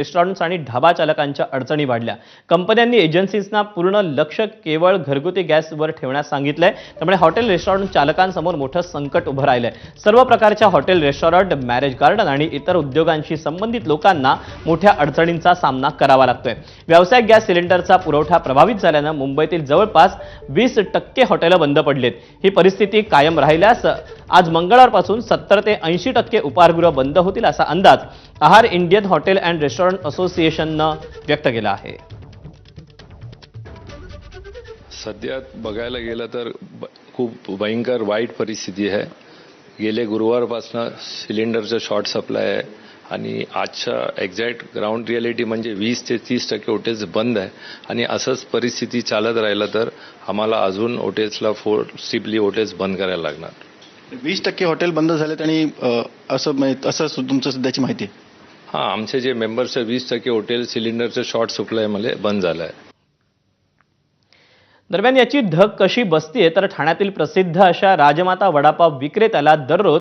Restaurants आणि ढाबा चालकांच्या अडचणी वाढल्या। कंपन्यांनी एजन्सीजना पूर्ण लक्ष केवळ घरगुती गॅसवर ठेवण्यास सांगितलंय। त्यामुळे हॉटेल रेस्टॉरंट चालकांसमोर मोठं संकट उभं राहिलंय। सर्व प्रकारच्या हॉटेल रेस्टॉरंट, मॅरेज गार्डन आणि इतर उद्योगांशी संबंधित लोकांना मोठ्या अडचणींचा सामना करावा लागतोय। व्यावसायिक गॅस सिलेंडरचा पुरवठा प्रभावित झाल्यानं मुंबईतील जवळपास 20% हॉटेल बंद पडलेत। ही परिस्थिती कायम राहिल्यास आज मंगळवारपासून 70 ते 80% उपाहारगृह बंद होतील असा अंदाज आहार इंडियन हॉटेल अँड रेस्टॉरंट असोसिएशननं व्यक्त केला आहे। सध्या बघायला गेलं तर खूप भयंकर वाईट परिस्थिती आहे। गेले गुरुवारपासून सिलेंडरचं शॉर्ट सप्लाय आहे आणि आजच्या एक्झॅक्ट ग्राउंड रियालिटी म्हणजे 20 ते 30% हॉटेल्स बंद आहे आणि असंच परिस्थिती चालत राहिलं तर आम्हाला अजून हॉटेल्सला फोर्सिबली हॉटेल्स बंद करायला लागणार। 20% हॉटेल बंद झालेत आणि असं तुमचं सध्याची माहिती आहे? हां, आमचे जे मेंबर्स 20% हॉटेल सिलेंडरचं शॉर्ट सप्लायमध्ये बंद झालं आहे। दरम्यान याची धग कशी बसतीये तर ठाण्यातील प्रसिद्ध अशा राजमाता वडापाव विक्रेत्याला दररोज